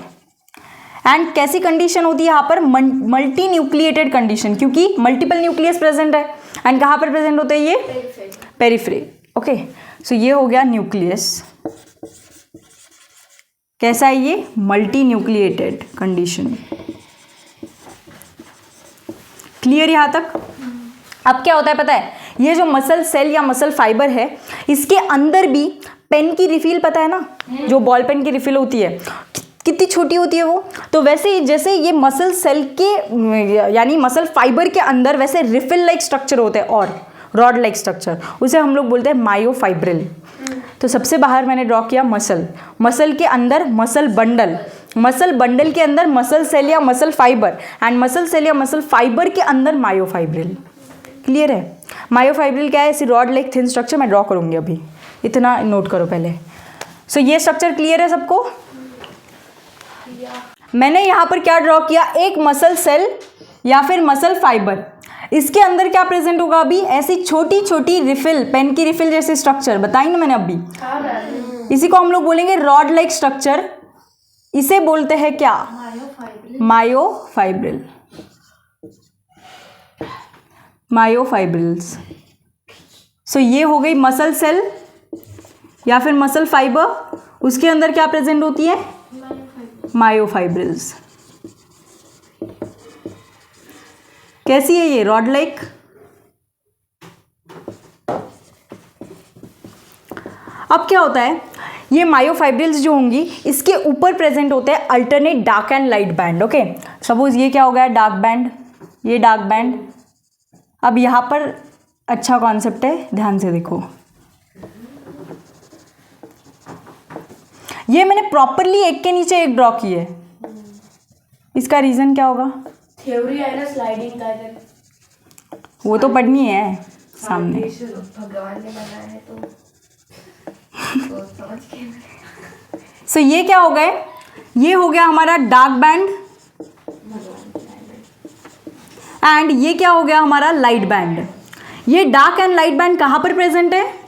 एंड कैसी कंडीशन होती है यहाँ पर? मल्टी न्यूक्लिएटेड कंडीशन, क्योंकि मल्टीपल न्यूक्लियस प्रेजेंट है। एंड कहाँ पर प्रेजेंट होते हैं ये? पेरीफेरी। ओके, सो ये हो गया न्यूक्लियस। कैसा है ये? Multi nucleated condition. क्लियर यहाँ तक? अब क्या होता है पता है, ये जो मसल सेल या मसल फाइबर है, इसके अंदर भी पेन की रिफिल, पता है ना, जो बॉल पेन की रिफिल होती है, कितनी छोटी होती है वो। तो वैसे ही जैसे ये मसल सेल के यानी मसल फाइबर के अंदर वैसे रिफिल लाइक स्ट्रक्चर होते हैं और रॉड लाइक स्ट्रक्चर, उसे हम लोग बोलते हैं मायोफाइब्रिल। तो सबसे बाहर मैंने ड्रॉ किया मसल, मसल के अंदर मसल बंडल, मसल बंडल के अंदर मसल सेल या muscle fibre, and muscle cell या मसल फाइबर के अंदर मायोफाइब्रिल। क्लियर है? मायोफाइब्रिल क्या है? ऐसी रॉड लाइक थिन स्ट्रक्चर मैं ड्रॉ करूंगी अभी, इतना नोट करो पहले। सो ये स्ट्रक्चर क्लियर है सबको? मैंने यहाँ पर क्या ड्रॉ किया? एक मसल सेल या फिर मसल फाइबर, इसके अंदर क्या प्रेजेंट होगा अभी? ऐसी छोटी छोटी रिफिल, पेन की रिफिल जैसी स्ट्रक्चर बताई ना मैंने अभी। इसी को हम लोग बोलेंगे रॉड लाइक स्ट्रक्चर। इसे बोलते हैं क्या? मायोफाइब्रिल। मायोफाइब्रिल्स। सो ये हो गई मसल सेल या फिर मसल फाइबर, उसके अंदर क्या प्रेजेंट होती है? मायोफाइब्रिल्स। कैसी है ये? Rod like. अब क्या होता है, ये मायोफाइब्रिल्स जो होंगी इसके ऊपर प्रेजेंट होते हैं alternate dark and light band. Okay, suppose ये क्या हो गया? डार्क बैंड, ये डार्क बैंड। अब यहाँ पर अच्छा कॉन्सेप्ट है, ध्यान से देखो। ये मैंने प्रॉपरली एक के नीचे एक ड्रॉ की है, इसका रीजन क्या होगा? थ्योरी है ना स्लाइडिंग का, वो तो पढ़नी है सामने। भगवान ने बनाया है तो समझ के। सो ये क्या हो गए? ये हो गया हमारा डार्क बैंड, एंड ये क्या हो गया हमारा? Light band. ये डार्क एंड लाइट बैंड कहाँ पर प्रेजेंट है?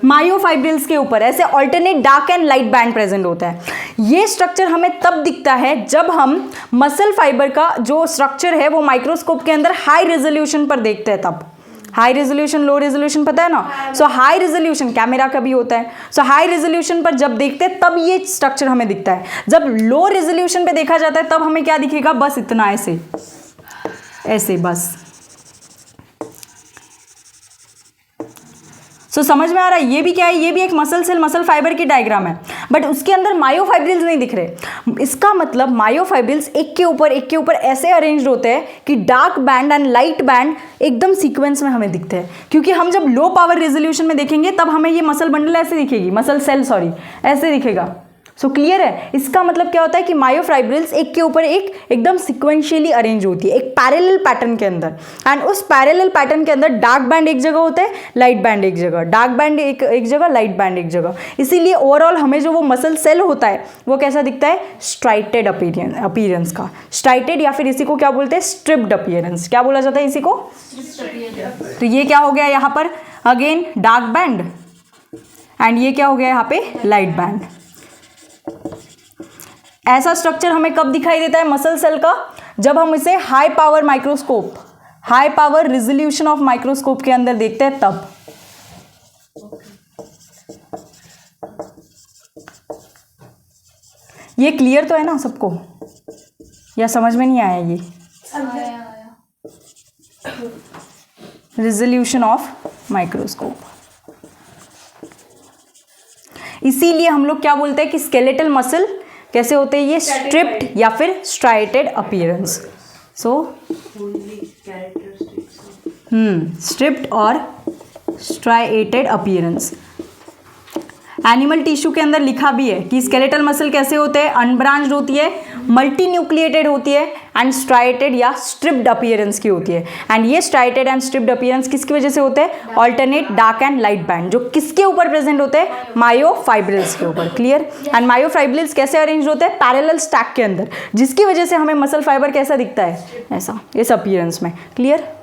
मायोफाइब्रिल्स के ऊपर ऐसे alternate dark and light band present होता है। ये स्ट्रक्चर हमें तब दिखता है जब हम मसल फाइबर का जो स्ट्रक्चर है वो माइक्रोस्कोप के अंदर हाई रेजोल्यूशन पर देखते हैं। तब हाई रेजोल्यूशन, लो रेजोल्यूशन पता है ना? सो हाई रेजोल्यूशन कैमरा का भी होता है। सो हाई रेजोल्यूशन पर जब देखते हैं तब ये स्ट्रक्चर हमें दिखता है। जब लो रेजोल्यूशन पे देखा जाता है तब हमें क्या दिखेगा? बस इतना, ऐसे ऐसे बस। सो समझ में आ रहा है? ये भी क्या है? ये भी एक मसल सेल मसल फाइबर की डायग्राम है, बट उसके अंदर मायोफाइब्रिल्स नहीं दिख रहे। इसका मतलब मायोफाइब्रिल्स एक के ऊपर ऐसे अरेंज्ड होते हैं कि dark band and light band एकदम सीक्वेंस में हमें दिखते हैं। क्योंकि हम जब लो पावर रेजोल्यूशन में देखेंगे तब हमें ये मसल बंडल ऐसे दिखेगी, मसल सेल सॉरी ऐसे दिखेगा। सो क्लियर है? इसका मतलब क्या होता है कि मायोफाइब्रिल्स एक के ऊपर एक एकदम सिक्वेंशियली अरेंज होती है, एक पैरेलल पैटर्न के अंदर। एंड उस पैरेलल पैटर्न के अंदर डार्क बैंड एक जगह होता है, लाइट बैंड एक जगह, डार्क बैंड एक जगह, लाइट बैंड एक जगह। इसीलिए ओवरऑल हमें जो वो मसल सेल होता है वो कैसा दिखता है? स्ट्राइटेड अपीयरेंस का। स्ट्राइटेड या फिर इसी को क्या बोलते हैं? Striped appearance. क्या बोला जाता है इसी को? तो ये क्या हो गया यहाँ पर? अगेन डार्क बैंड, एंड ये क्या हो गया यहाँ पे? Light band. ऐसा स्ट्रक्चर हमें कब दिखाई देता है मसल सेल का? जब हम इसे high power microscope, high power resolution of microscope के अंदर देखते हैं तब। ये क्लियर तो है ना सबको, या समझ में नहीं आया? ये रिजोल्यूशन ऑफ माइक्रोस्कोप। इसीलिए हम लोग क्या बोलते हैं कि स्केलेटल मसल कैसे होते हैं? ये स्ट्रिप्ड या फिर स्ट्राइटेड अपीयरेंस। सो स्ट्रिप्ड और स्ट्राइटेड अपीयरेंस। एनिमल टिश्यू के अंदर लिखा भी है कि स्केलेटल मसल कैसे होते हैं? अनब्रांच्ड होती है, मल्टी न्यूक्लिएटेड होती है, एंड स्ट्राइटेड या स्ट्रिप्ड अपीयरेंस की होती है। एंड ये स्ट्राइटेड एंड स्ट्रिप्ड अपीयरेंस किसकी वजह से होते हैं? Alternate dark and light band, जो किसके ऊपर प्रेजेंट होते हैं? मायोफाइब्रिल्स के ऊपर। क्लियर? एंड मायोफाइब्रिल्स कैसे अरेंज होते हैं? पैरेलल स्टैक के अंदर, जिसकी वजह से हमें मसल फाइबर कैसा दिखता है? ऐसा, इस अपीयरेंस में। क्लियर?